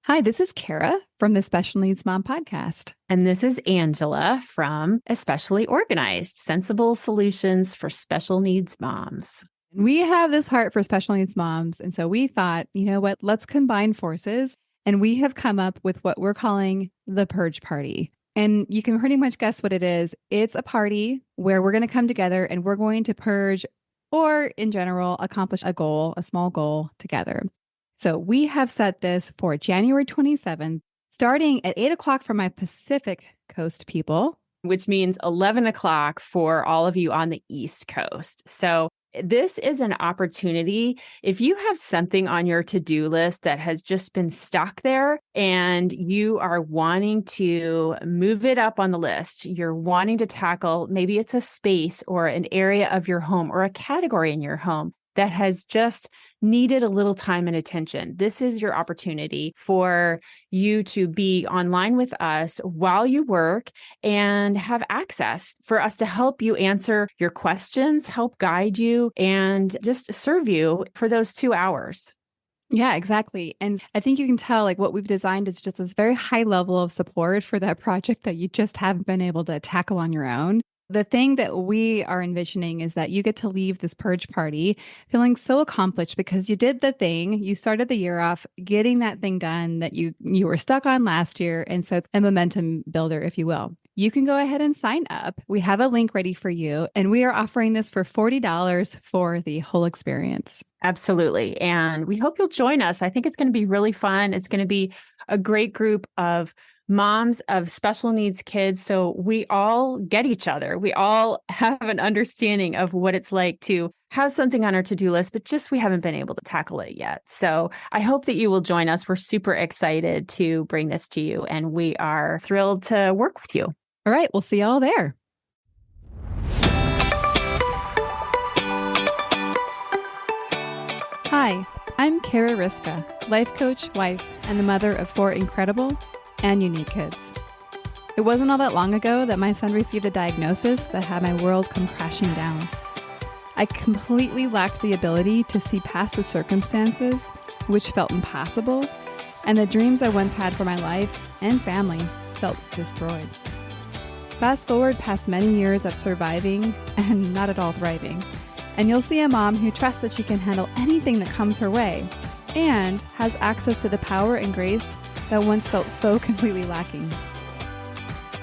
Hi, this is Kara from the Special Needs Mom podcast. And this is Angela from Especially Organized, Sensible Solutions for Special Needs Moms. We have this heart for special needs moms. And so we thought, you know what, let's combine forces. And we have come up with what we're calling the Purge Party. And you can pretty much guess what it is. It's a party where we're going to come together and we're going to purge or, in general, accomplish a goal, a small goal together. So we have set this for January 27th, starting at 8 o'clock for my Pacific Coast people, which means 11 o'clock for all of you on the East Coast. So this is an opportunity. If you have something on your to-do list that has just been stuck there and you are wanting to move it up on the list, you're wanting to tackle, maybe it's a space or an area of your home or a category in your home that has just needed a little time and attention. This is your opportunity for you to be online with us while you work and have access for us to help you answer your questions, help guide you, and just serve you for those 2 hours. Yeah, exactly. And I think you can tell like what we've designed is just this very high level of support for that project that you just haven't been able to tackle on your own. The thing that we are envisioning is that you get to leave this purge party feeling so accomplished because you did the thing. You started the year off getting that thing done that you were stuck on last year. And so it's a momentum builder, if you will. You can go ahead and sign up. We have a link ready for you. And we are offering this for $40 for the whole experience. Absolutely. And we hope you'll join us. I think it's going to be really fun. It's going to be a great group of moms of special needs kids. So we all get each other. We all have an understanding of what it's like to have something on our to-do list, but just we haven't been able to tackle it yet. So I hope that you will join us. We're super excited to bring this to you, and we are thrilled to work with you. All right. We'll see you all there. Hi, I'm Kara Riska, life coach, wife, and the mother of 4 incredible and unique kids. It wasn't all that long ago that my son received a diagnosis that had my world come crashing down. I completely lacked the ability to see past the circumstances, which felt impossible, and the dreams I once had for my life and family felt destroyed. Fast forward past many years of surviving and not at all thriving, and you'll see a mom who trusts that she can handle anything that comes her way and has access to the power and grace that once felt so completely lacking.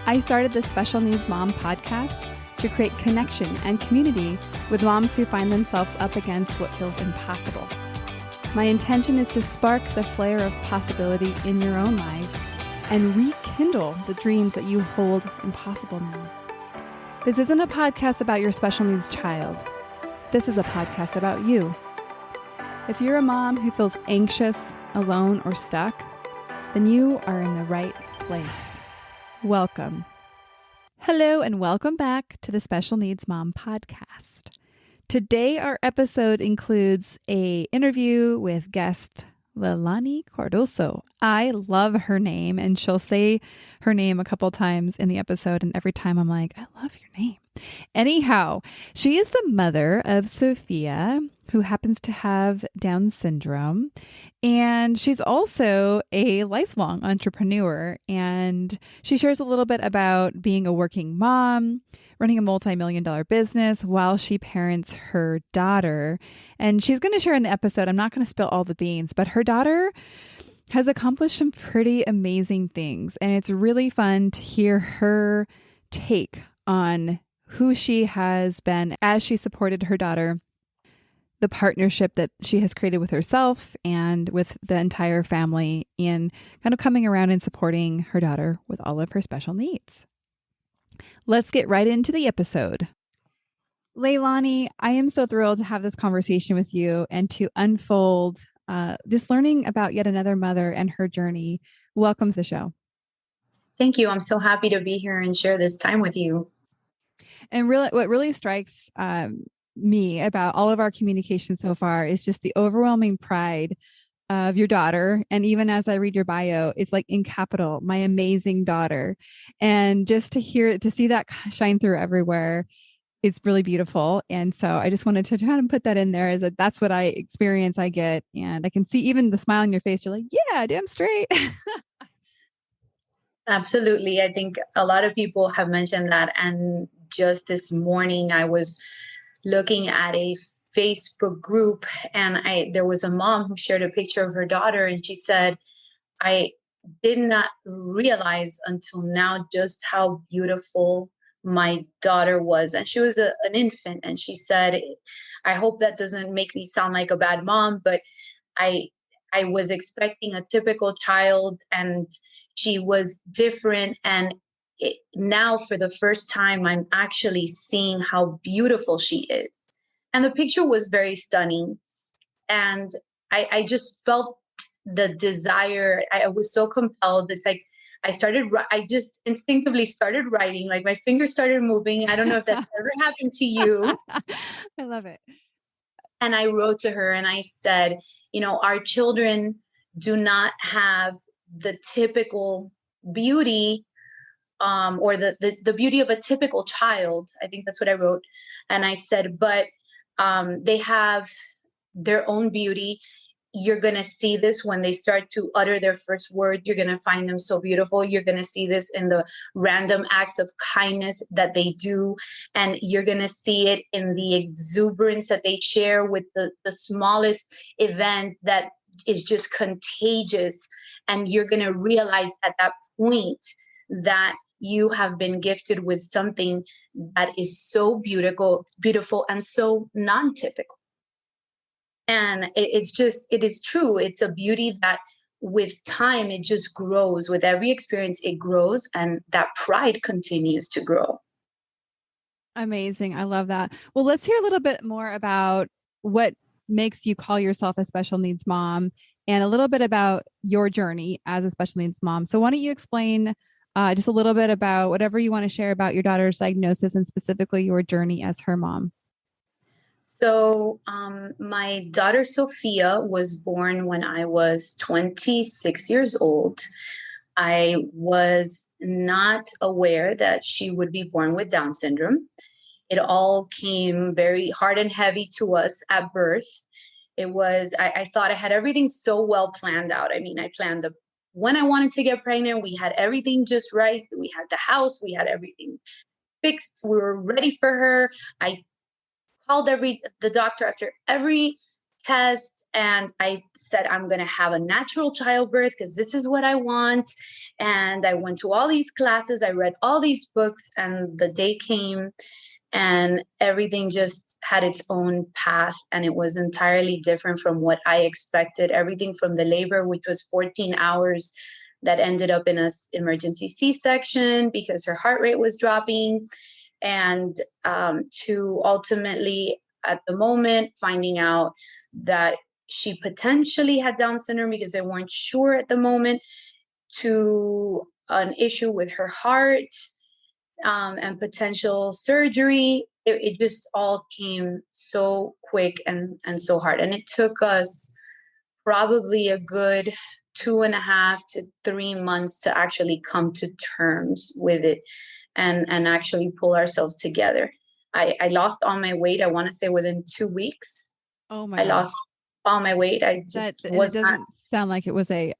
I started the Special Needs Mom podcast to create connection and community with moms who find themselves up against what feels impossible. My intention is to spark the flare of possibility in your own life and rekindle the dreams that you hold impossible now. This isn't a podcast about your special needs child. This is a podcast about you. If you're a mom who feels anxious, alone, or stuck, then you are in the right place. Welcome. Hello, and welcome back to the Special Needs Mom podcast. Today, our episode includes an interview with guest Leylani Cardoso. I love her name, and she'll say her name a couple times in the episode, and every time I'm like, I love your name. Anyhow, she is the mother of Sophia, who happens to have Down syndrome. And she's also a lifelong entrepreneur. And she shares a little bit about being a working mom, running a multi-million-dollar business while she parents her daughter. And she's going to share in the episode, I'm not going to spill all the beans, but her daughter has accomplished some pretty amazing things. And it's really fun to hear her take on who she has been as she supported her daughter, the partnership that she has created with herself and with the entire family in kind of coming around and supporting her daughter with all of her special needs. Let's get right into the episode. Leylani, I am so thrilled to have this conversation with you and to unfold just learning about yet another mother and her journey. Welcome to the show. Thank you. I'm so happy to be here and share this time with you. And really, what really strikes me about all of our communication so far is just the overwhelming pride of your daughter. And even as I read your bio, it's like in capital, my amazing daughter. And just to see that shine through everywhere is really beautiful. And so I just wanted to kind of put that in there, is that that's what I experience, I get. And I can see even the smile on your face. You're like, yeah, damn straight. Absolutely. I think a lot of people have mentioned that. And just this morning, I was looking at a Facebook group, and there was a mom who shared a picture of her daughter, and she said, I did not realize until now just how beautiful my daughter was. And she was an infant. And she said, I hope that doesn't make me sound like a bad mom, but I I was expecting a typical child, and she was different. And now, for the first time, I'm actually seeing how beautiful she is. And the picture was very stunning. And I just felt the desire. I was so compelled. It's like I just instinctively started writing, like my fingers started moving. I don't know if that's ever happened to you. I love it. And I wrote to her and I said, our children do not have the typical beauty, or the beauty of a typical child. I think that's what I wrote. And I said, but they have their own beauty. You're going to see this when they start to utter their first words. You're going to find them so beautiful. You're going to see this in the random acts of kindness that they do. And you're going to see it in the exuberance that they share with the smallest event that is just contagious. And you're going to realize at that point that you have been gifted with something that is so beautiful and so non-typical. And it is true. It's a beauty that with time, it just grows. With every experience, it grows, and that pride continues to grow. Amazing. I love that. Well, let's hear a little bit more about what makes you call yourself a special needs mom, and a little bit about your journey as a special needs mom. So why don't you explain just a little bit about whatever you want to share about your daughter's diagnosis, and specifically your journey as her mom. So, my daughter Sophia was born when I was 26 years old. I was not aware that she would be born with Down syndrome. It all came very hard and heavy to us at birth. I thought I had everything so well planned out. I mean, I planned when I wanted to get pregnant. We had everything just right. We had the house, we had everything fixed. We were ready for her. I called the doctor after every test, and I said, I'm going to have a natural childbirth because this is what I want. And I went to all these classes, I read all these books, and the day came and everything just had its own path, and it was entirely different from what I expected. Everything from the labor, which was 14 hours, that ended up in an emergency C-section because her heart rate was dropping, and to ultimately, at the moment, finding out that she potentially had Down syndrome because they weren't sure at the moment, to an issue with her heart, and potential surgery. It just all came so quick and so hard. And it took us probably a good 2.5 to 3 months to actually come to terms with it, and actually pull ourselves together. I lost all my weight. I want to say within 2 weeks. Oh my I God. lost all my weight. I just And it was doesn't not. sound like it was a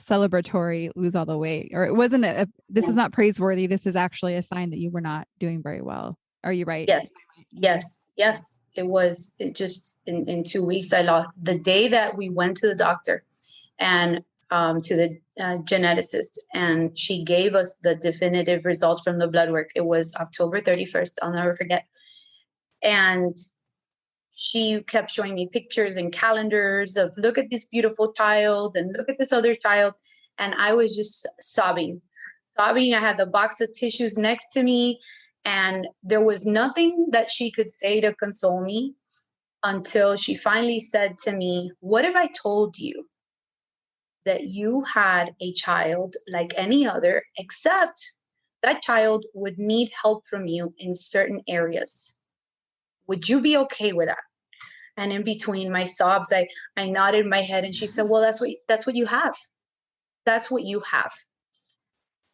celebratory lose all the weight, or it wasn't this is not praiseworthy. This is actually a sign that you were not doing very well. Are you right? Yes, yes. It was. It just in 2 weeks I lost. The day that we went to the doctor and to the geneticist, and she gave us the definitive results from the blood work. It was October 31st. I'll never forget. And she kept showing me pictures and calendars of, look at this beautiful child and look at this other child. And I was just sobbing. I had the box of tissues next to me, and there was nothing that she could say to console me until she finally said to me, what if I told you that you had a child like any other, except that child would need help from you in certain areas? Would you be okay with that? And in between my sobs, I nodded my head, and she said, well, that's what you have. That's what you have.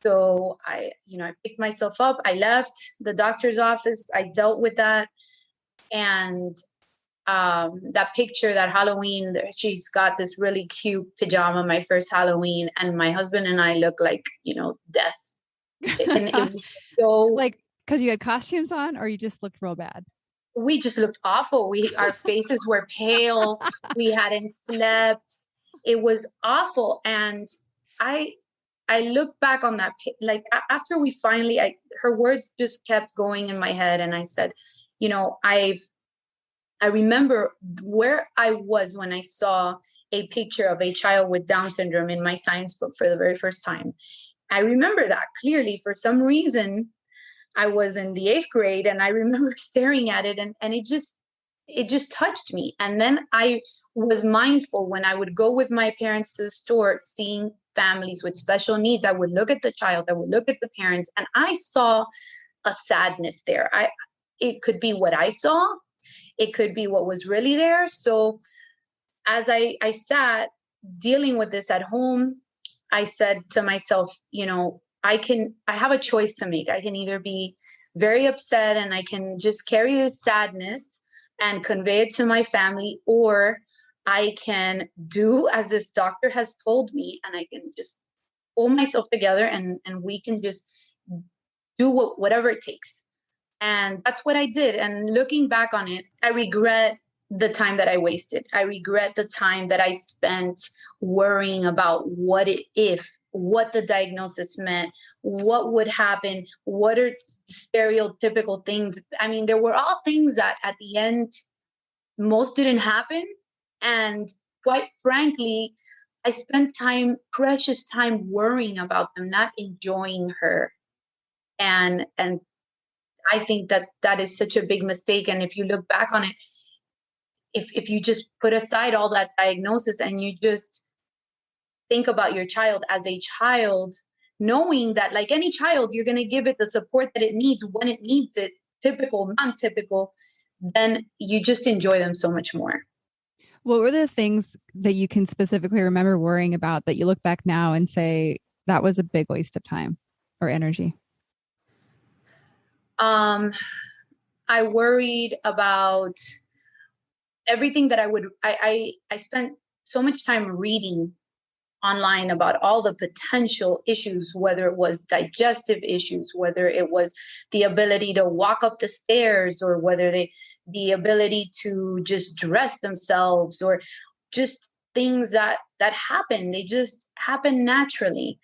So I picked myself up. I left the doctor's office. I dealt with that. And that picture, that Halloween, she's got this really cute pajama, my first Halloween, and my husband and I look like, death. And it was so, like, because you had costumes on, or you just looked real bad? we just looked awful. Our faces were pale. We hadn't slept. It was awful. And I look back on that, like after we finally, her words just kept going in my head. And I said, I remember where I was when I saw a picture of a child with Down syndrome in my science book for the very first time. I remember that clearly. For some reason, I was in the 8th grade, and I remember staring at it, and it just touched me. And then I was mindful when I would go with my parents to the store, seeing families with special needs. I would look at the child, I would look at the parents, and I saw a sadness there. It could be what I saw, it could be what was really there. So as I sat dealing with this at home, I said to myself, I have a choice to make. I can either be very upset and I can just carry this sadness and convey it to my family, or I can do as this doctor has told me, and I can just pull myself together, and we can just do whatever it takes. And that's what I did. And looking back on it, I regret the time that I wasted. I regret the time that I spent worrying about what the diagnosis meant, what would happen, what are stereotypical things. I mean, there were all things that at the end, most didn't happen. And quite frankly, I spent precious time worrying about them, not enjoying her. And I think that is such a big mistake. And if you look back on it, if you just put aside all that diagnosis and you just think about your child as a child, knowing that like any child, you're going to give it the support that it needs when it needs it, typical, non-typical, then you just enjoy them so much more. What were the things that you can specifically remember worrying about that you look back now and say that was a big waste of time or energy? I worried about everything that I spent so much time reading online about all the potential issues, whether it was digestive issues, whether it was the ability to walk up the stairs, or whether the ability to just dress themselves, or just things that happen. They just happen naturally.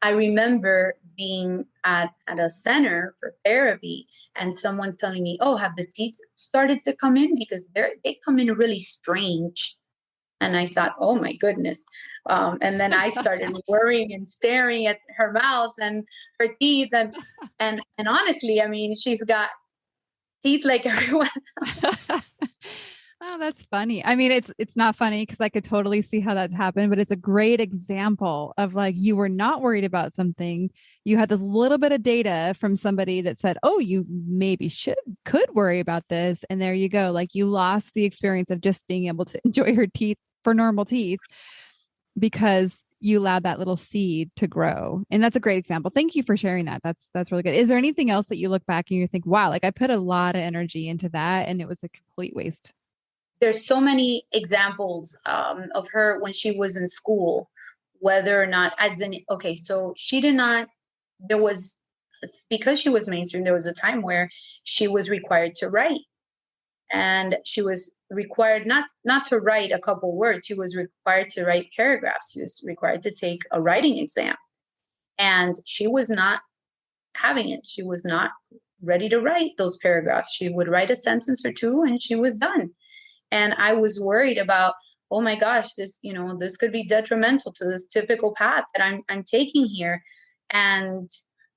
I remember being at a center for therapy and someone telling me, oh, have the teeth started to come in? Because they come in really strange. And I thought, oh my goodness. And then I started worrying and staring at her mouth and her teeth. And honestly, I mean, she's got teeth like everyone else. Oh, that's funny. I mean, it's not funny because I could totally see how that's happened, but it's a great example of like you were not worried about something. You had this little bit of data from somebody that said, "Oh, you maybe could worry about this," and there you go. Like you lost the experience of just being able to enjoy her teeth for normal teeth because you allowed that little seed to grow. And that's a great example. Thank you for sharing that. That's really good. Is there anything else that you look back and you think, "Wow, like I put a lot of energy into that and it was a complete waste"? There's so many examples of her when she was in school, whether or not so she did not, there was, because she was mainstream, there was a time where she was required to write, and she was required not to write a couple words. She was required to write paragraphs. She was required to take a writing exam, and she was not having it. She was not ready to write those paragraphs. She would write a sentence or two and she was done. And I was worried about, oh my gosh, this could be detrimental to this typical path that I'm taking here. And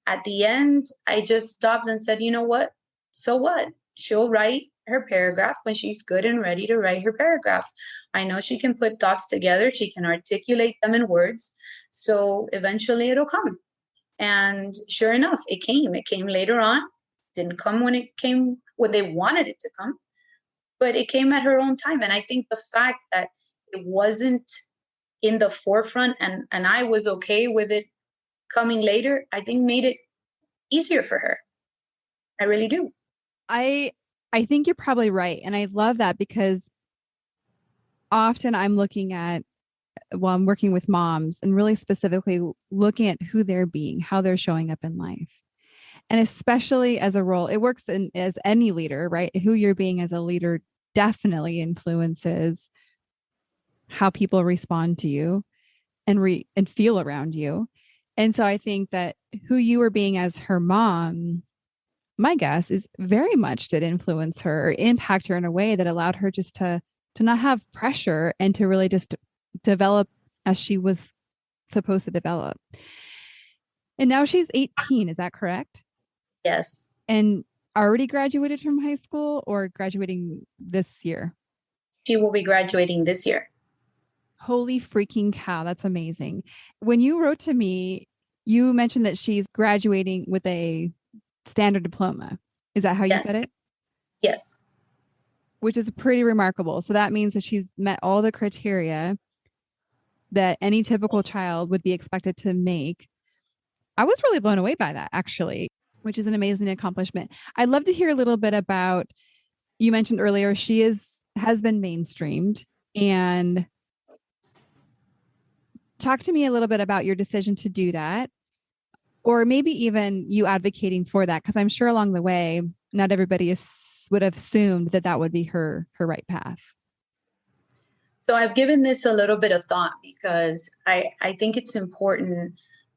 at the end, I just stopped and said, you know what? So what? She'll write her paragraph when she's good and ready to write her paragraph. I know she can put thoughts together. She can articulate them in words. So eventually it'll come. And sure enough, it came. It came later on. Didn't come when they wanted it to come, but it came at her own time. And I think the fact that it wasn't in the forefront and I was okay with it coming later, I think made it easier for her. I really do. I think you're probably right. And I love that because often I'm working with moms and really specifically looking at who they're being, how they're showing up in life. And especially as a role, it works as any leader, right? Who you're being as a leader definitely influences how people respond to you and feel around you. And so I think that who you were being as her mom, my guess is very much did influence her or impact her in a way that allowed her just to not have pressure and to really just develop as she was supposed to develop. And now she's 18, is that correct? Yes. And already graduated from high school or graduating this year? She will be graduating this year. Holy freaking cow. That's amazing. When you wrote to me, you mentioned that she's graduating with a standard diploma. Is that how you said it? Yes. Which is pretty remarkable. So that means that she's met all the criteria that any typical child would be expected to make. I was really blown away by that, actually, which is an amazing accomplishment. I'd love to hear a little bit about, you mentioned earlier, she has been mainstreamed, and talk to me a little bit about your decision to do that, or maybe even you advocating for that, because I'm sure along the way, not everybody would have assumed that would be her right path. So I've given this a little bit of thought because I think it's important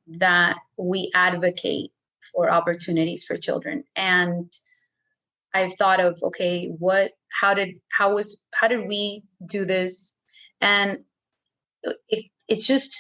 that we advocate for opportunities for children. And I've thought of, okay, how did we do this? And it's just,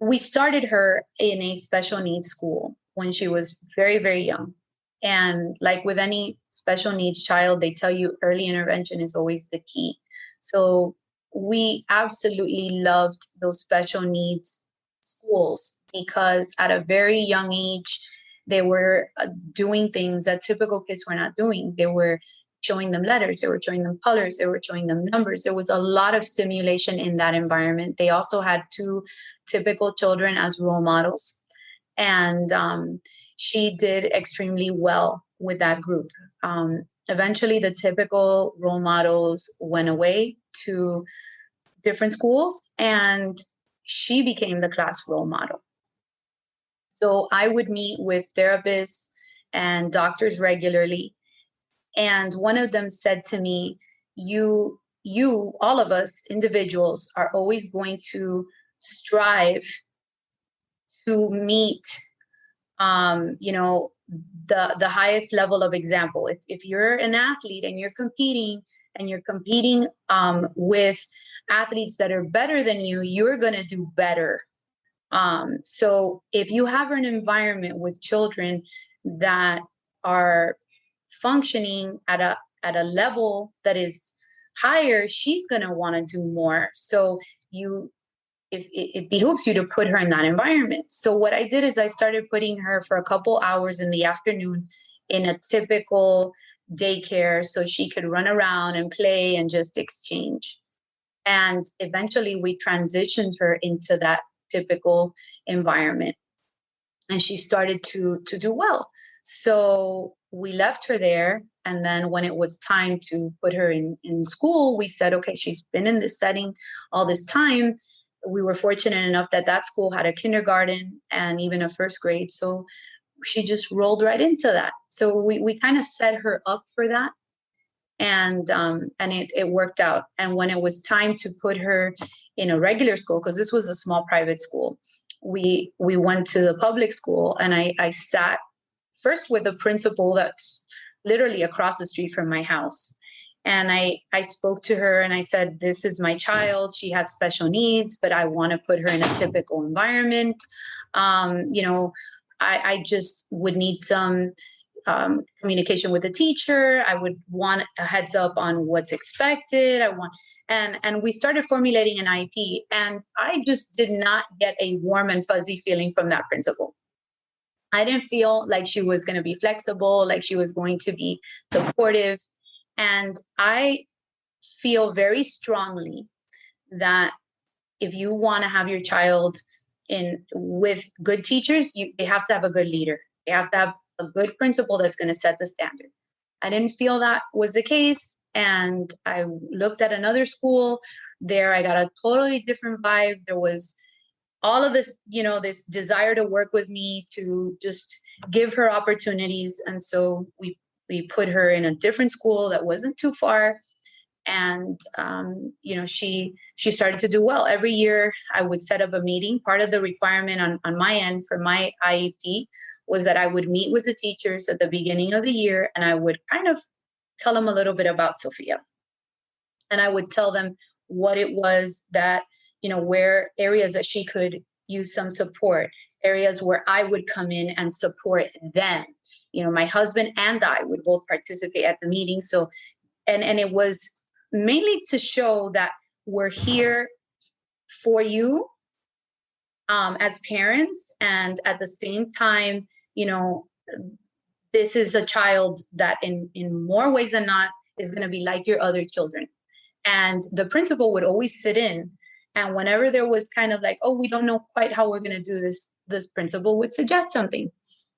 we started her in a special needs school when she was very, very young. And like with any special needs child, they tell you early intervention is always the key. So we absolutely loved those special needs schools because at a very young age, they were doing things that typical kids were not doing. They were showing them letters, they were showing them colors, they were showing them numbers. There was a lot of stimulation in that environment. They also had 2 typical children as role models. And she did extremely well with that group. Eventually, the typical role models went away to different schools, and she became the class role model. So I would meet with therapists and doctors regularly. And one of them said to me, you, all of us individuals are always going to strive to meet, the highest level of example. If you're an athlete and you're competing with athletes that are better than you, you're going to do better. So if you have an environment with children that are functioning at a level that is higher, she's going to want to do more. So it behooves you to put her in that environment. So what I did is I started putting her for a couple hours in the afternoon in a typical daycare so she could run around and play and just exchange. And eventually we transitioned her into that typical environment. And she started to do well. So we left her there. And then when it was time to put her in school, we said, okay, she's been in this setting all this time. We were fortunate enough that school had a kindergarten and even a first grade. So she just rolled right into that. So we kind of set her up for that. And it worked out. And when it was time to put her in a regular school, because this was a small private school, we went to the public school, and I sat first with the principal that's literally across the street from my house. And I spoke to her and I said, this is my child. She has special needs, but I want to put her in a typical environment. I just would need some communication with the teacher. I would want a heads up on what's expected. And we started formulating an IEP, and I just did not get a warm and fuzzy feeling from that principal. I didn't feel like she was going to be flexible, like she was going to be supportive. And I feel very strongly that if you want to have your child with good teachers, they have to have a good leader. They have to have a good principal that's going to set the standard. I didn't feel that was the case. And I looked at another school there. I got a totally different vibe. There was all of this, this desire to work with me, to just give her opportunities. And so we put her in a different school that wasn't too far. And, she started to do well. Every year I would set up a meeting. Part of the requirement on my end for my IEP was that I would meet with the teachers at the beginning of the year, and I would kind of tell them a little bit about Sophia. And I would tell them what it was that, where areas that she could use some support, areas where I would come in and support them. My husband and I would both participate at the meeting. So, and it was mainly to show that we're here for you as parents. And at the same time, this is a child that in more ways than not is going to be like your other children. And the principal would always sit in. And whenever there was kind of like, oh, we don't know quite how we're going to do this principal would suggest something.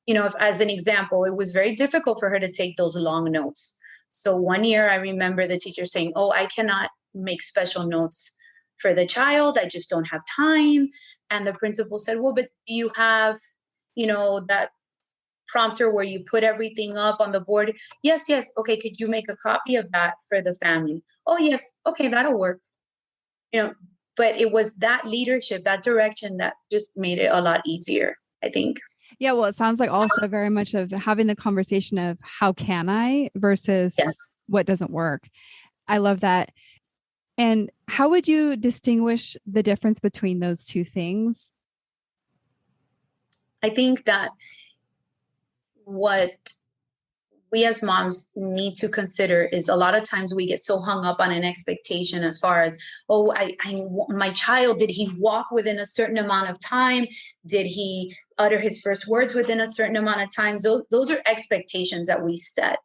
If, as an example, it was very difficult for her to take those long notes. So one year I remember the teacher saying, oh, I cannot make special notes for the child. I just don't have time. And the principal said, well, but do you have, that prompter where you put everything up on the board? Yes. Okay. Could you make a copy of that for the family? Oh, yes. Okay. That'll work. But it was that leadership, that direction that just made it a lot easier, I think. Yeah, well, it sounds like also very much of having the conversation of how can I versus what doesn't work. I love that. And how would you distinguish the difference between those two things? I think that what we as moms need to consider is a lot of times we get so hung up on an expectation as far as, oh, my child, did he walk within a certain amount of time? Did he utter his first words within a certain amount of time? Those are expectations that we set.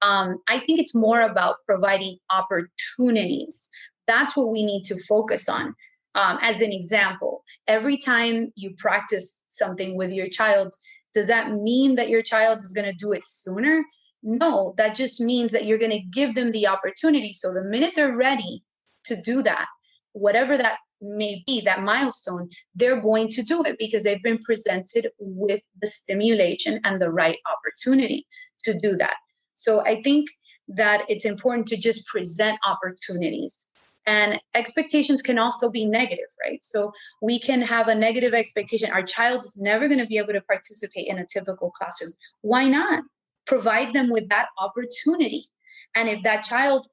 I think it's more about providing opportunities. That's what we need to focus on. As an example, every time you practice something with your child, does that mean that your child is going to do it sooner? No, that just means that you're going to give them the opportunity. So the minute they're ready to do that, whatever that may be, that milestone, they're going to do it because they've been presented with the stimulation and the right opportunity to do that. So I think that it's important to just present opportunities. And expectations can also be negative, right? So we can have a negative expectation. Our child is never going to be able to participate in a typical classroom. Why not? Provide them with that opportunity. And if that child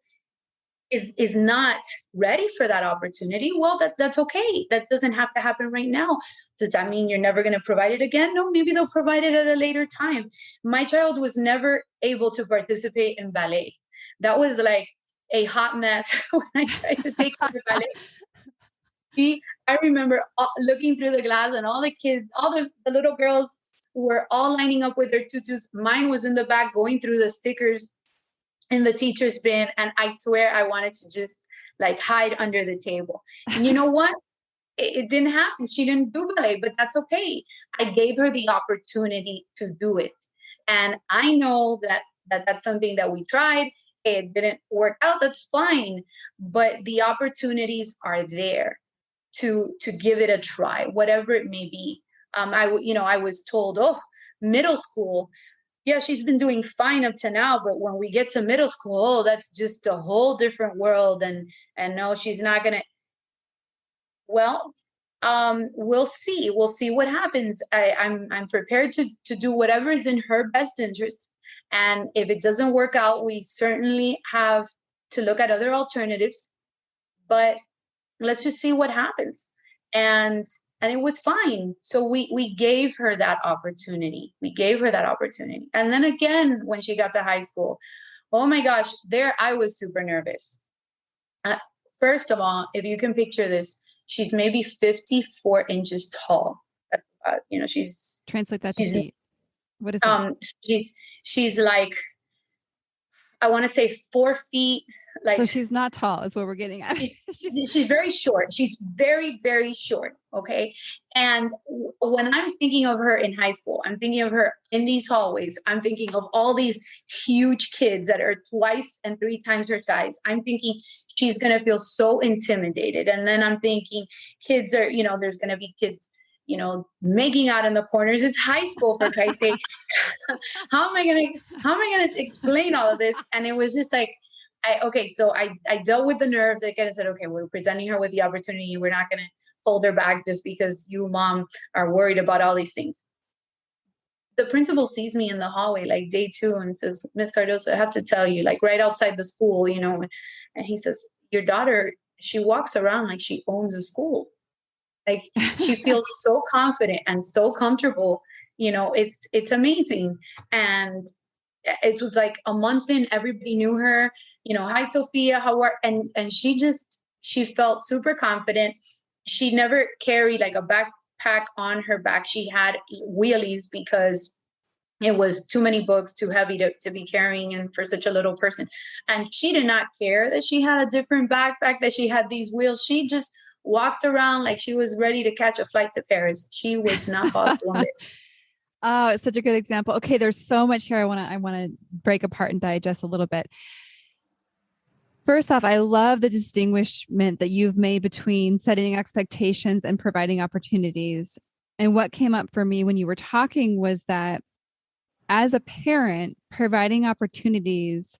is not ready for that opportunity, well, that's okay. That doesn't have to happen right now. Does that mean you're never going to provide it again? No, maybe they'll provide it at a later time. My child was never able to participate in ballet. That was like a hot mess when I tried to take her to ballet. I remember looking through the glass and all the kids, all the little girls were all lining up with their tutus. Mine was in the back going through the stickers in the teacher's bin. And I swear I wanted to just like hide under the table. And you know what? It didn't happen. She didn't do ballet, but that's okay. I gave her the opportunity to do it. And I know that that's something that we tried. It didn't work out. That's fine. But the opportunities are there to give it a try, whatever it may be. I was told, oh, middle school. Yeah, she's been doing fine up to now. But when we get to middle school, oh, that's just a whole different world. And no, she's not going to. Well, we'll see. We'll see what happens. I'm prepared to do whatever is in her best interest. And if it doesn't work out, we certainly have to look at other alternatives. But let's just see what happens. And it was fine. So we gave her that opportunity. And then again, when she got to high school, oh my gosh, there I was super nervous. First of all, if you can picture this, she's maybe 54 inches tall. She's translate that to feet. What is that? She's like I want to say 4 feet. So she's not tall is what we're getting at. She's very short. She's very, very short. Okay. And when I'm thinking of her in high school, I'm thinking of her in these hallways. I'm thinking of all these huge kids that are 2 and 3 times her size. I'm thinking she's going to feel so intimidated. And then I'm thinking kids are, there's going to be kids, making out in the corners. It's high school, for Christ's sake. How am I going to explain all of this? And it was just like, so I dealt with the nerves. I kind of said, okay, we're presenting her with the opportunity. We're not going to hold her back just because you, Mom, are worried about all these things. The principal sees me in the hallway, like day 2, and says, Miss Cardoso, I have to tell you, like right outside the school, and he says, your daughter, she walks around like she owns a school. Like she feels so confident and so comfortable. It's amazing. And it was like a month in, everybody knew her. Hi, Sophia, how are, and she felt super confident. She never carried like a backpack on her back. She had wheelies because it was too many books, too heavy to be carrying and for such a little person. And she did not care that she had a different backpack, that she had these wheels. She just walked around like she was ready to catch a flight to Paris. She was not bothered one bit. Oh, it's such a good example. Okay, there's so much here I want to break apart and digest a little bit. First off, I love the distinguishment that you've made between setting expectations and providing opportunities. And what came up for me when you were talking was that as a parent, providing opportunities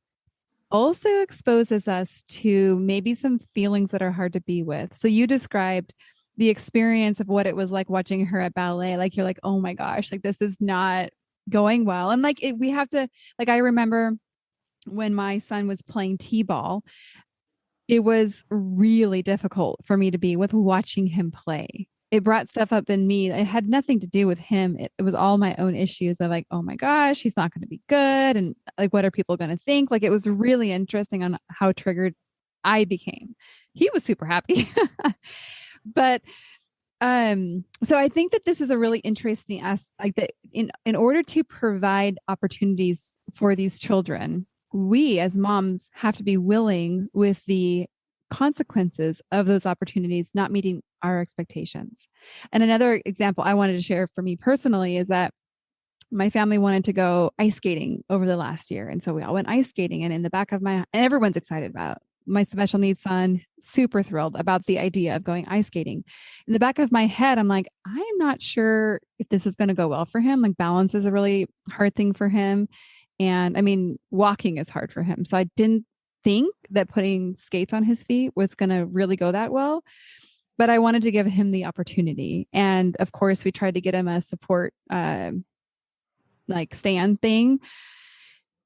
also exposes us to maybe some feelings that are hard to be with. So you described the experience of what it was like watching her at ballet. Like, you're like, oh my gosh, like this is not going well. And like, we have to, like, I remember when my son was playing t-ball, it was really difficult for me to be with watching him play. It brought stuff up in me. It had nothing to do with him. It was all my own issues of like, oh my gosh, he's not going to be good. And like, what are people going to think? Like, it was really interesting on how triggered I became. He was super happy. But so I think that this is a really interesting like that in order to provide opportunities for these children, we as moms have to be willing with the consequences of those opportunities not meeting our expectations. And another example I wanted to share for me personally is that my family wanted to go ice skating over the last year. And so we all went ice skating, and in the back of and everyone's excited about it. My special needs son, super thrilled about the idea of going ice skating. In the back of my head, I'm like, I'm not sure if this is going to go well for him. Like, balance is a really hard thing for him. And I mean, walking is hard for him. So I didn't think that putting skates on his feet was going to really go that well. But I wanted to give him the opportunity. And of course, we tried to get him a support like stand thing.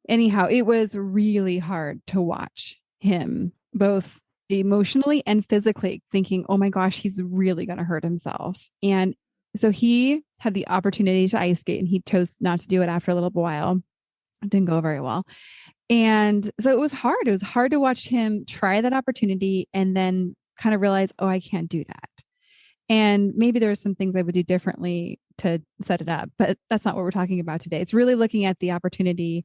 Anyhow, it was really hard to watch him, both emotionally and physically, thinking, oh my gosh, he's really going to hurt himself. And so he had the opportunity to ice skate, and he chose not to do it after a little while. It didn't go very well. And so it was hard. It was hard to watch him try that opportunity and then kind of realize, oh, I can't do that. And maybe there are some things I would do differently to set it up, but that's not what we're talking about today. It's really looking at the opportunity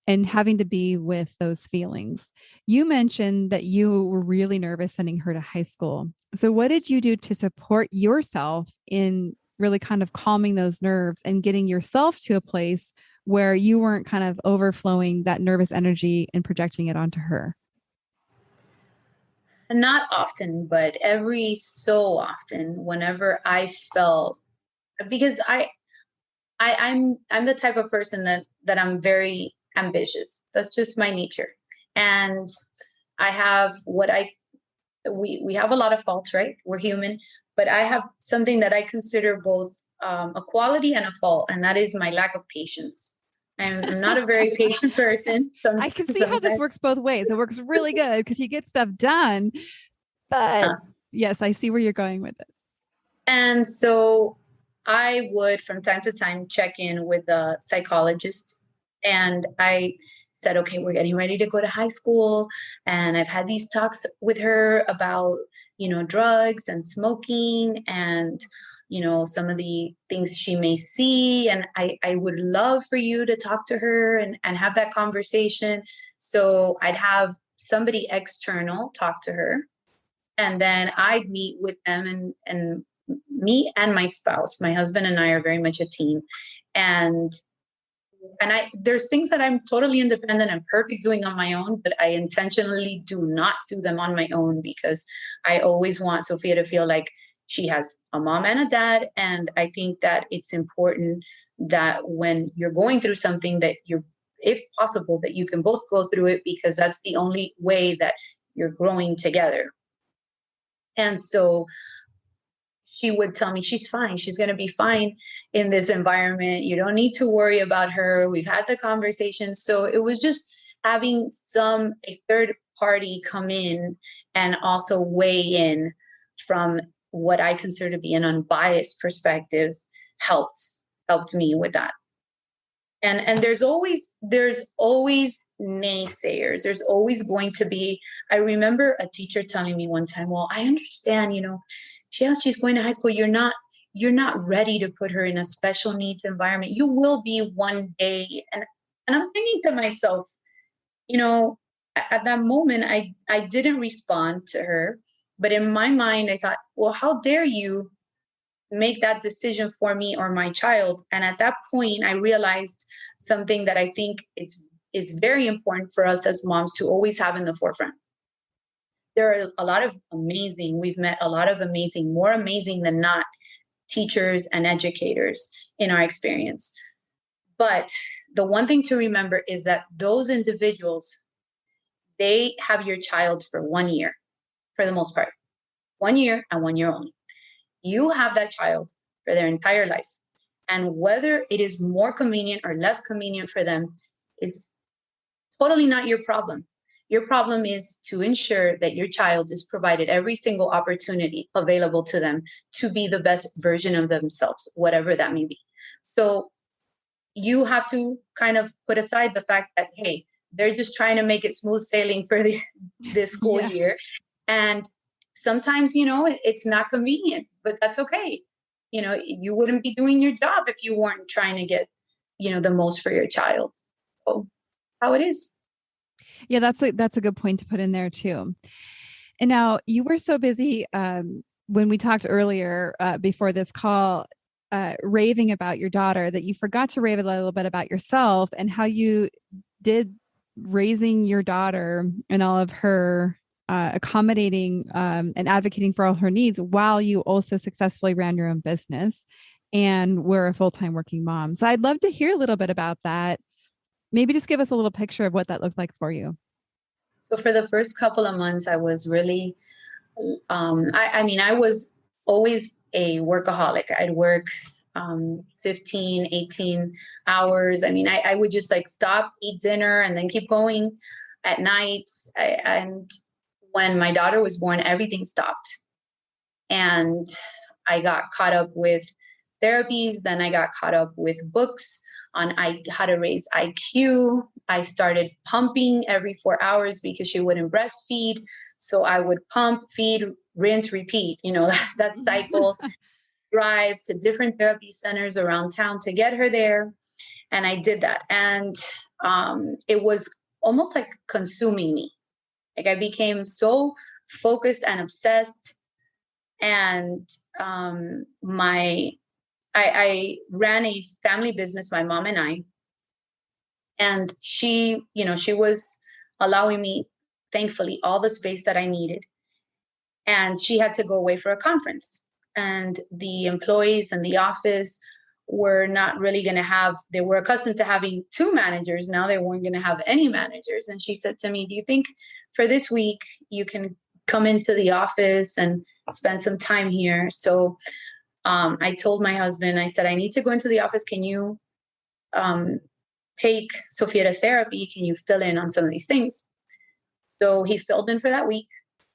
and having to be with those feelings. You mentioned that you were really nervous sending her to high school. So what did you do to support yourself in really kind of calming those nerves and getting yourself to a place where you weren't kind of overflowing that nervous energy and projecting it onto her? Not often, but every so often, whenever I felt, because I'm the type of person that I'm very ambitious. That's just my nature. And I have we have a lot of faults, right? We're human, but I have something that I consider both a quality and a fault, and that is my lack of patience. I'm not a very patient person. I can see how this works both ways. It works really good because you get stuff done. But yes, I see where you're going with this. And so I would, from time to time, check in with a psychologist. And I said, okay, we're getting ready to go to high school. And I've had these talks with her about, drugs and smoking and some of the things she may see. And I would love for you to talk to her and have that conversation. So I'd have somebody external talk to her, and then I'd meet with them, and me and my spouse, my husband and I are very much a team. And there's things that I'm totally independent and perfect doing on my own, but I intentionally do not do them on my own, because I always want Sophia to feel like she has a mom and a dad. And I think that it's important that when you're going through something, that you're, if possible, that you can both go through it, because that's the only way that you're growing together. And so she would tell me, she's fine. She's going to be fine in this environment. You don't need to worry about her. We've had the conversation. So it was just having a third party come in and also weigh in from what I consider to be an unbiased perspective helped me with that. And there's always naysayers. There's always going to be. I remember a teacher telling me one time, well, I understand, she's going to high school. You're not ready to put her in a special needs environment. You will be one day. And I'm thinking to myself, at that moment, I didn't respond to her. But in my mind, I thought, well, how dare you make that decision for me or my child? And at that point, I realized something that I think is very important for us as moms to always have in the forefront. There are a lot of we've met a lot of amazing, more amazing than not, teachers and educators in our experience. But the one thing to remember is that those individuals, they have your child for 1 year, for the most part, 1 year and 1 year only. You have that child for their entire life. And whether it is more convenient or less convenient for them is totally not your problem. Your problem is to ensure that your child is provided every single opportunity available to them to be the best version of themselves, whatever that may be. So you have to kind of put aside the fact that, hey, they're just trying to make it smooth sailing for this school Yes. year. And sometimes, it's not convenient, but that's okay. You wouldn't be doing your job if you weren't trying to get, the most for your child. So how it is. Yeah, that's a good point to put in there too. And now, you were so busy when we talked earlier before this call, raving about your daughter, that you forgot to rave a little bit about yourself and how you did raising your daughter and all of her accommodating and advocating for all her needs while you also successfully ran your own business and were a full-time working mom. So I'd love to hear a little bit about that. Maybe just give us a little picture of what that looked like for you. So for the first couple of months, I was really, I was always a workaholic. I'd work 15, 18 hours. I would just stop, eat dinner, and then keep going at night. And when my daughter was born, everything stopped. And I got caught up with therapies. Then I got caught up with books on how to raise IQ. I started pumping every 4 hours because she wouldn't breastfeed. So I would pump, feed, rinse, repeat, that cycle, drive to different therapy centers around town to get her there. And I did that. And it was almost like consuming me. I became so focused and obsessed. And I ran a family business, my mom and I. And she was allowing me, thankfully, all the space that I needed. And she had to go away for a conference. And the employees in the office were not really going to they were accustomed to having 2 managers. Now they weren't going to have any managers. And she said to me, do you think for this week you can come into the office and spend some time here? So I told my husband, I said, I need to go into the office. Can you take Sophia to therapy? Can you fill in on some of these things? So he filled in for that week.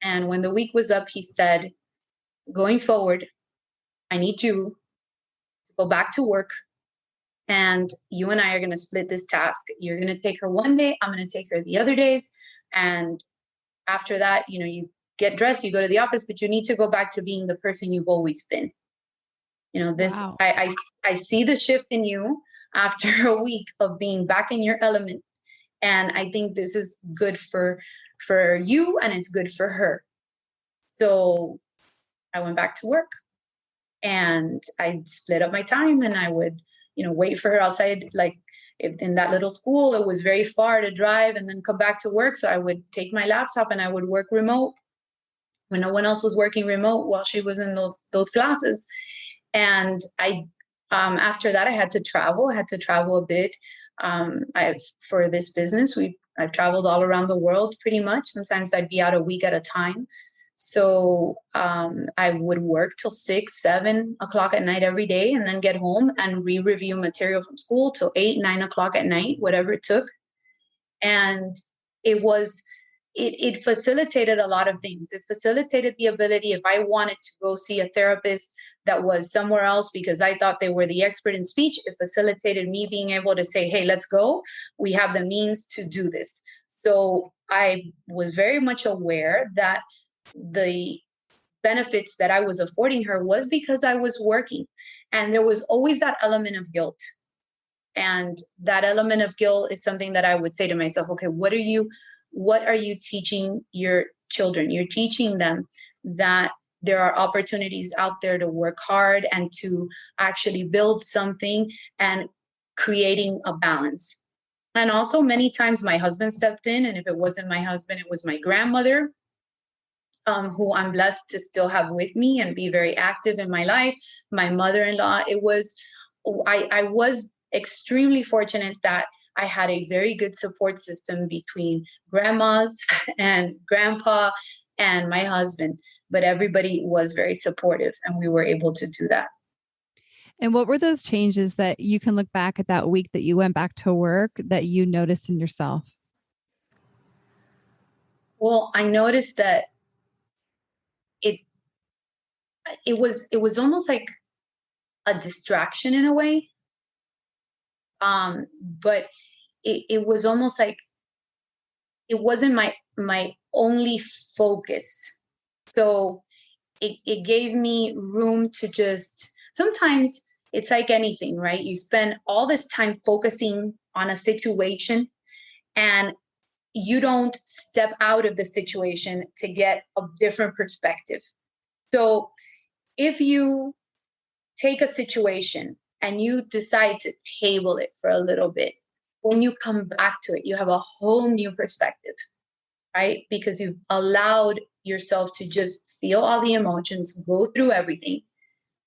And when the week was up, he said, going forward, I need you to go back to work. And you and I are going to split this task. You're going to take her one day. I'm going to take her the other days. And after that, you get dressed, you go to the office, but you need to go back to being the person you've always been. Wow. I see the shift in you after a week of being back in your element. And I think this is good for you, and it's good for her. So I went back to work, and I split up my time, and I would, wait for her outside. Like, if in that little school, it was very far to drive and then come back to work. So I would take my laptop and I would work remote when no one else was working remote while she was in those classes. And after that, I had to travel. I had to travel a bit. For this business, I've traveled all around the world pretty much. Sometimes I'd be out a week at a time. So I would work till 6, 7 o'clock at night every day, and then get home and re-review material from school till 8, 9 o'clock at night, whatever it took. And it facilitated a lot of things. It facilitated the ability, if I wanted to go see a therapist that was somewhere else because I thought they were the expert in speech, it facilitated me being able to say, hey, let's go. We have the means to do this. So I was very much aware that the benefits that I was affording her was because I was working. And there was always that element of guilt. And that element of guilt is something that I would say to myself, okay, what are you teaching your children? You're teaching them that there are opportunities out there to work hard and to actually build something, and creating a balance. And also, many times my husband stepped in, and if it wasn't my husband, it was my grandmother, who I'm blessed to still have with me and be very active in my life. My mother-in-law. I was extremely fortunate that I had a very good support system between grandmas and grandpa and my husband, but everybody was very supportive, and we were able to do that. And what were those changes that you can look back at that week that you went back to work that you noticed in yourself? Well, I noticed that it was almost like a distraction in a way. But it was almost like it wasn't my only focus. So it gave me room to just, sometimes it's like anything, right? You spend all this time focusing on a situation, and you don't step out of the situation to get a different perspective. So if you take a situation and you decide to table it for a little bit, when you come back to it, you have a whole new perspective, right? Because you've allowed yourself to just feel all the emotions, go through everything.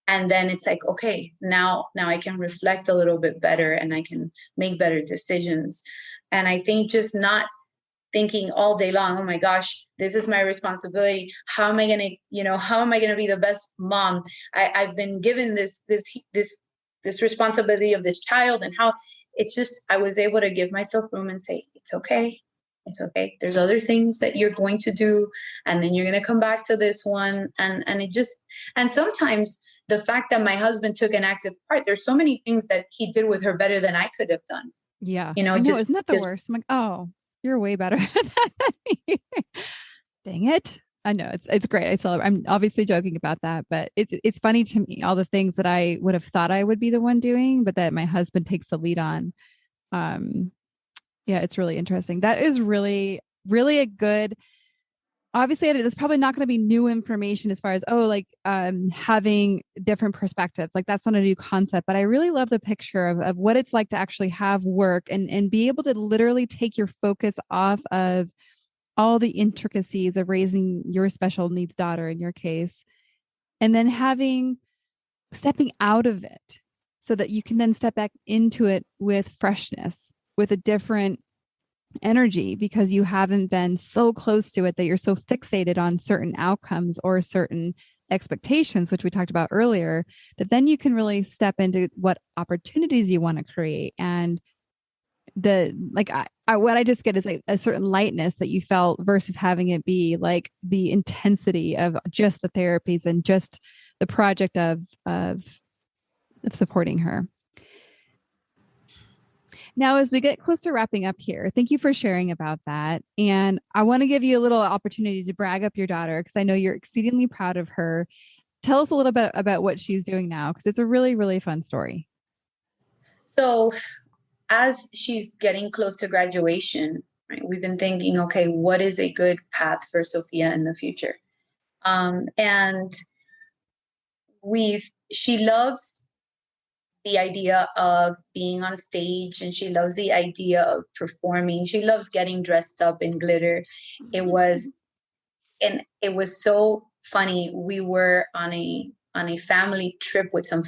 And then it's like, okay, now I can reflect a little bit better, and I can make better decisions. And I think just not thinking all day long, oh my gosh, this is my responsibility. How am I going to be the best mom? I've been given this responsibility of this child, and how it's just, I was able to give myself room and say, it's okay. It's okay. There's other things that you're going to do, and then you're going to come back to this one. And sometimes the fact that my husband took an active part, there's so many things that he did with her better than I could have done. Yeah. Isn't that the worst? I'm like, oh, you're way better at that than me. Dang it. I know it's great. I celebrate. I'm obviously joking about that, but it's funny to me, all the things that I would have thought I would be the one doing, but that my husband takes the lead on. Yeah, it's really interesting. That is really, really a good, obviously it's probably not going to be new information as far as, having different perspectives. Like, that's not a new concept, but I really love the picture of what it's like to actually have work and be able to literally take your focus off of all the intricacies of raising your special needs daughter in your case, and then stepping out of it so that you can then step back into it with freshness, with a different energy, because you haven't been so close to it that you're so fixated on certain outcomes or certain expectations, which we talked about earlier, that then you can really step into what opportunities you want to create. And what I just get is like a certain lightness that you felt versus having it be like the intensity of just the therapies and just the project of supporting her. Now, as we get close to wrapping up here, thank you for sharing about that. And I want to give you a little opportunity to brag up your daughter, because I know you're exceedingly proud of her. Tell us a little bit about what she's doing now, because it's a really, really fun story. So as she's getting close to graduation, right, we've been thinking, okay, what is a good path for Sophia in the future? And she loves the idea of being on stage, and she loves the idea of performing. She loves getting dressed up in glitter. It was so funny. We were on a family trip with some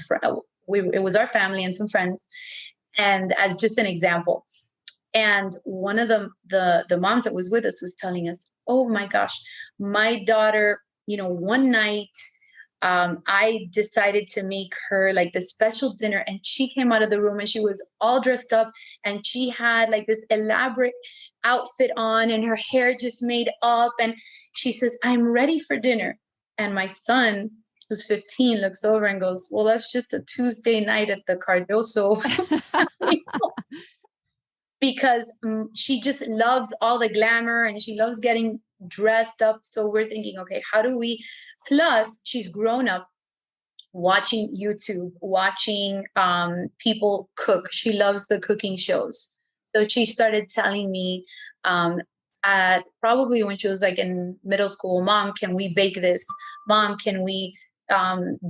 it was our family and some friends, and as just an example. And one of the moms that was with us was telling us, oh my gosh, my daughter, one night, I decided to make her like this special dinner, and she came out of the room and she was all dressed up, and she had like this elaborate outfit on and her hair just made up. And she says, I'm ready for dinner. And my son, who's 15, looks over and goes, well, that's just a Tuesday night at the Cardoso. Because she just loves all the glamour and she loves getting dressed up. So we're thinking, okay, how do we, plus she's grown up watching YouTube, watching people cook. She loves the cooking shows. So she started telling me at probably when she was like in middle school, Mom, can we bake this? Mom, can we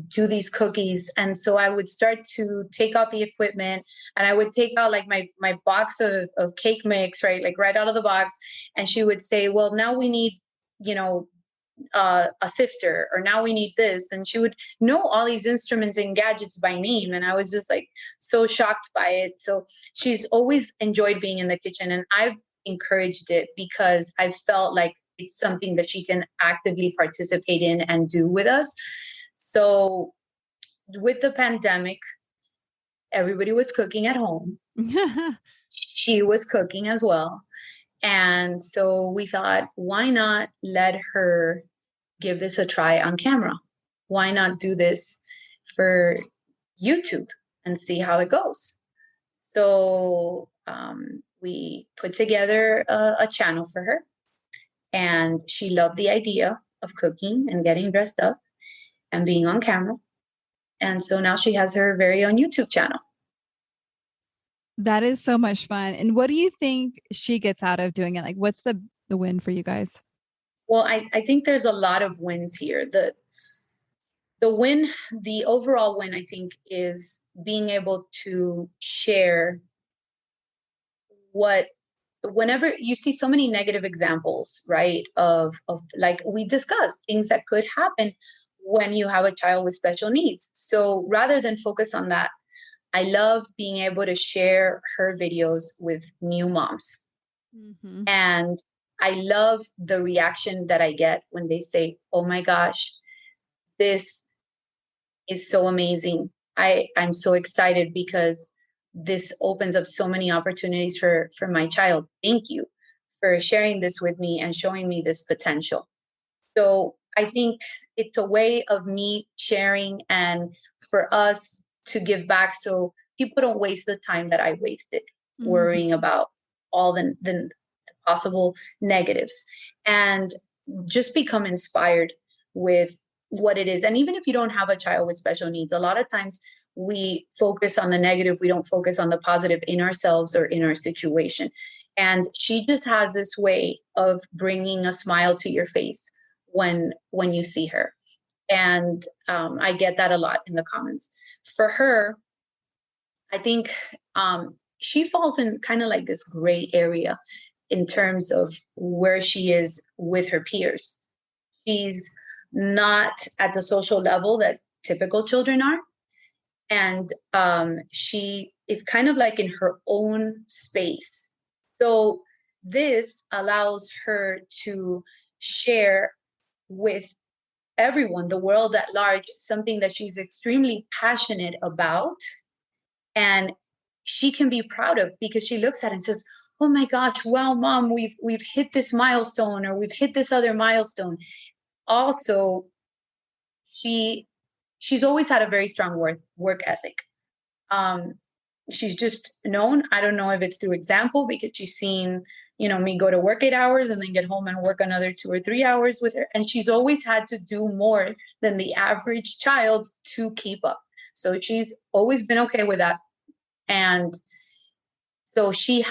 do these cookies? And so I would start to take out the equipment, and I would take out like my box of cake mix, right? Like right out of the box. And she would say, well, now we need, a sifter, or now we need this. And she would know all these instruments and gadgets by name. And I was just like so shocked by it. So she's always enjoyed being in the kitchen, and I've encouraged it because I felt like it's something that she can actively participate in and do with us. So with the pandemic, everybody was cooking at home. She was cooking as well. And so we thought, why not let her give this a try on camera? Why not do this for YouTube and see how it goes? So we put together a channel for her, and she loved the idea of cooking and getting dressed up and being on camera. And so now she has her very own YouTube channel. That is so much fun. And what do you think she gets out of doing it? Like, what's the win for you guys? Well, I think there's a lot of wins here. The overall win, I think, is being able to share whenever you see so many negative examples, right, of like we discussed, things that could happen when you have a child with special needs. So rather than focus on that, I love being able to share her videos with new moms. Mm-hmm. And I love the reaction that I get when they say, oh my gosh, this is so amazing. I'm so excited because this opens up so many opportunities for my child. Thank you for sharing this with me and showing me this potential. So I think it's a way of me sharing and for us to give back, so people don't waste the time that I wasted worrying about all the possible negatives, and just become inspired with what it is. And even if you don't have a child with special needs, a lot of times we focus on the negative. We don't focus on the positive in ourselves or in our situation. And she just has this way of bringing a smile to your face when you see her. And I get that a lot in the comments. For her, I think she falls in kind of like this gray area in terms of where she is with her peers. She's not at the social level that typical children are. And she is kind of like in her own space. So this allows her to share with everyone, the world at large, something that she's extremely passionate about. And she can be proud of, because she looks at it and says, oh my gosh, wow, Mom, we've hit this milestone, or we've hit this other milestone. Also, she's always had a very strong work ethic. She's just known, I don't know if it's through example, because she's seen, me go to work 8 hours and then get home and work another 2 or 3 hours with her. And she's always had to do more than the average child to keep up. So she's always been okay with that. And So she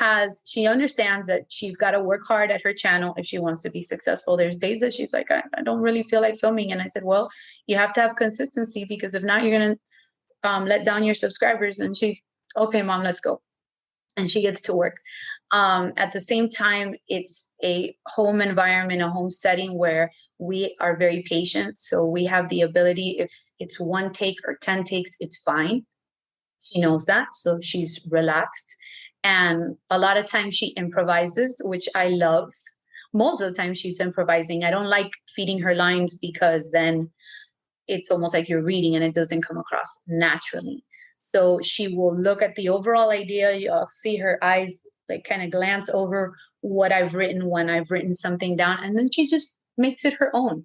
understands that she's got to work hard at her channel if she wants to be successful. There's days that she's like, I don't really feel like filming. And I said, well, you have to have consistency, because if not, you're going to let down your subscribers. And she, okay, mom, let's go. And she gets to work. At the same time, it's a home environment, a home setting where we are very patient. So we have the ability, if it's 1 take or 10 takes, it's fine. She knows that. So she's relaxed. And a lot of times she improvises, which I love. Most of the time she's improvising. I don't like feeding her lines, because then it's almost like you're reading and it doesn't come across naturally. So she will look at the overall idea. You'll see her eyes like kind of glance over what I've written when I've written something down, and then she just makes it her own.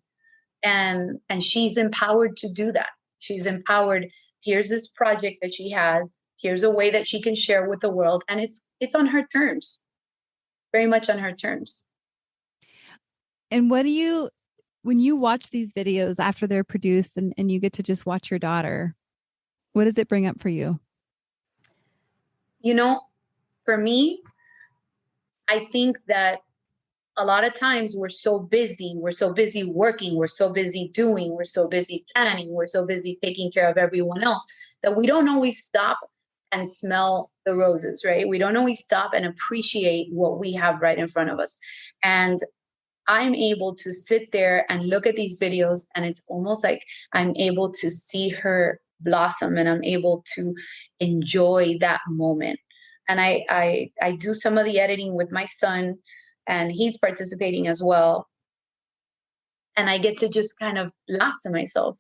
And she's empowered to do that. She's empowered. Here's this project that she has. Here's a way that she can share with the world. And it's on her terms, very much on her terms. And when you watch these videos after they're produced and you get to just watch your daughter, what does it bring up for you? For me, I think that a lot of times we're so busy working, we're so busy doing, we're so busy planning, we're so busy taking care of everyone else, that we don't always stop and smell the roses, right? We don't always stop and appreciate what we have right in front of us. And I'm able to sit there and look at these videos, and it's almost like I'm able to see her blossom, and I'm able to enjoy that moment. And I do some of the editing with my son, and he's participating as well. And I get to just kind of laugh to myself.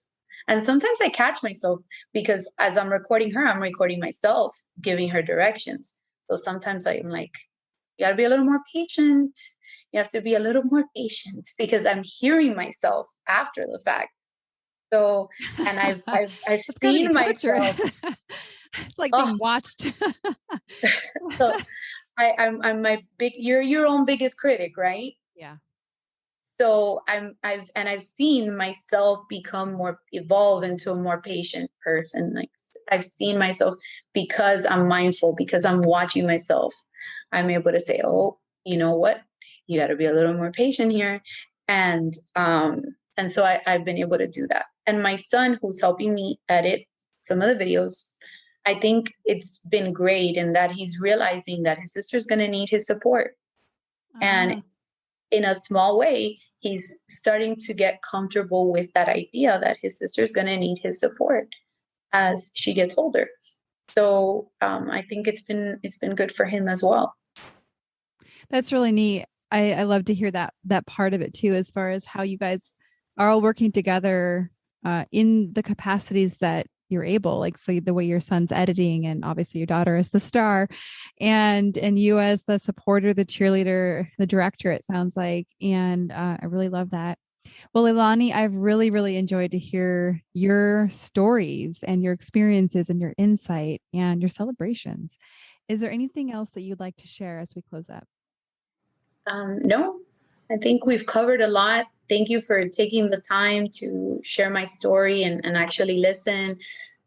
And sometimes I catch myself, because as I'm recording her, I'm recording myself, giving her directions. So sometimes I'm like, you gotta be a little more patient. You have to be a little more patient, because I'm hearing myself after the fact. So, and I've seen myself. It's like being watched. So I'm my you're your own biggest critic, right? Yeah. So I've seen myself evolve into a more patient person. Like, I've seen myself, because I'm mindful, because I'm watching myself, I'm able to say, oh, you know what? You got to be a little more patient here. And so I've been able to do that. And my son, who's helping me edit some of the videos, I think it's been great in that he's realizing that his sister's going to need his support. And in a small way, he's starting to get comfortable with that idea that his sister's going to need his support as she gets older. So I think it's been good for him as well. That's really neat. I love to hear that part of it too, as far as how you guys are all working together in the capacities that you're able, like, so the way your son's editing, and obviously your daughter is the star, and you as the supporter, the cheerleader, the director, it sounds like. And I really love that. Well, Leylani, I've really, really enjoyed to hear your stories and your experiences and your insight and your celebrations. Is there anything else that you'd like to share as we close up? No, I think we've covered a lot. Thank you for taking the time to share my story and actually listen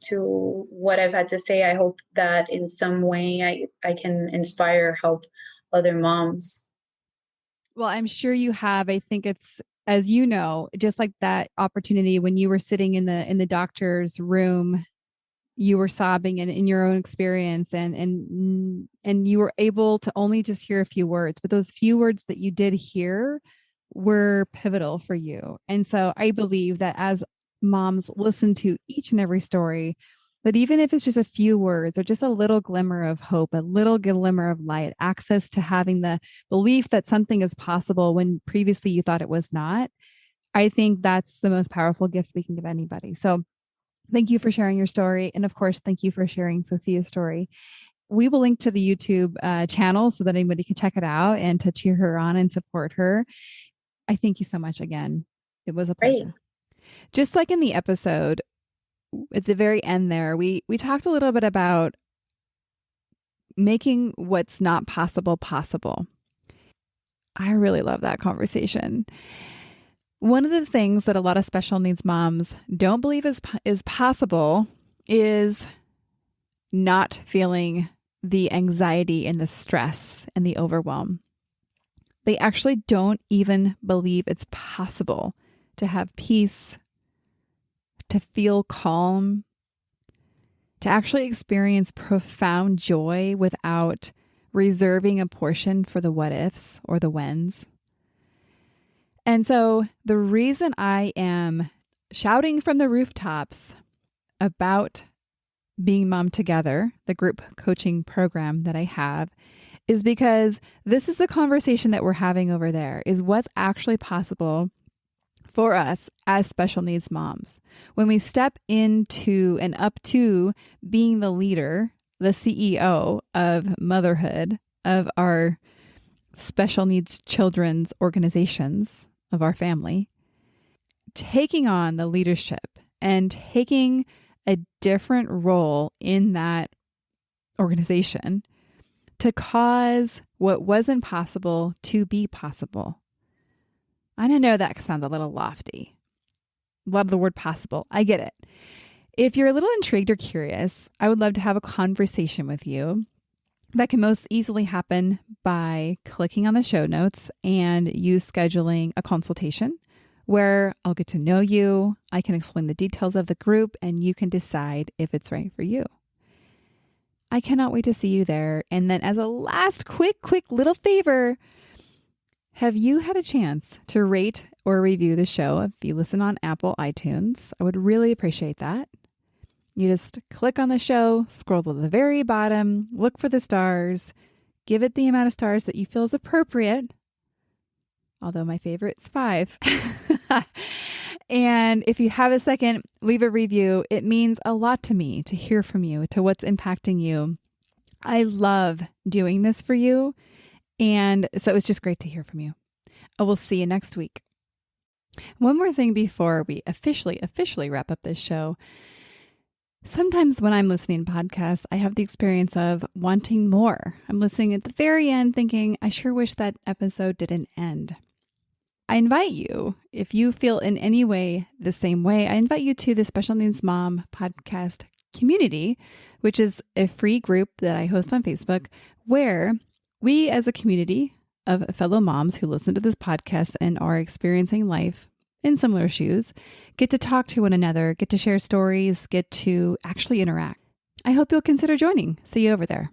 to what I've had to say. I hope that in some way I can inspire, help other moms. Well, I'm sure you have. I think it's, as you know, just like that opportunity when you were sitting in the doctor's room, you were sobbing and in your own experience, and you were able to only just hear a few words, but those few words that you did hear were pivotal for you. And so I believe that as moms listen to each and every story, that even if it's just a few words or just a little glimmer of hope, a little glimmer of light, access to having the belief that something is possible when previously you thought it was not, I think that's the most powerful gift we can give anybody. So thank you for sharing your story. And of course, thank you for sharing Sophia's story. We will link to the YouTube channel so that anybody can check it out and to cheer her on and support her. I thank you so much again. It was a pleasure. Great. Just like in the episode, at the very end there, we talked a little bit about making what's not possible possible. I really love that conversation. One of the things that a lot of special needs moms don't believe is possible is not feeling the anxiety and the stress and the overwhelm. They actually don't even believe it's possible to have peace, to feel calm, to actually experience profound joy without reserving a portion for the what ifs or the whens. And so the reason I am shouting from the rooftops about Being Mom Together, the group coaching program that I have, is because this is the conversation that we're having over there, is what's actually possible for us as special needs moms. When we step into and up to being the leader, the CEO of motherhood, of our special needs children's organizations, of our family, taking on the leadership and taking a different role in that organization to cause what wasn't possible to be possible. I know that sounds a little lofty. Love the word possible. I get it. If you're a little intrigued or curious, I would love to have a conversation with you. That can most easily happen by clicking on the show notes and you scheduling a consultation where I'll get to know you. I can explain the details of the group and you can decide if it's right for you. I cannot wait to see you there. And then as a last quick little favor, have you had a chance to rate or review the show if you listen on Apple iTunes? I would really appreciate that. You just click on the show, scroll to the very bottom, look for the stars, give it the amount of stars that you feel is appropriate. Although my favorite's 5. And if you have a second, leave a review. It means a lot to me to hear from you, to what's impacting you. I love doing this for you. And so it's just great to hear from you. I will see you next week. One more thing before we officially wrap up this show. Sometimes when I'm listening to podcasts, I have the experience of wanting more. I'm listening at the very end thinking, I sure wish that episode didn't end. I invite you, if you feel in any way the same way, I invite you to the Special Needs Mom podcast community, which is a free group that I host on Facebook, where we as a community of fellow moms who listen to this podcast and are experiencing life in similar shoes, get to talk to one another, get to share stories, get to actually interact. I hope you'll consider joining. See you over there.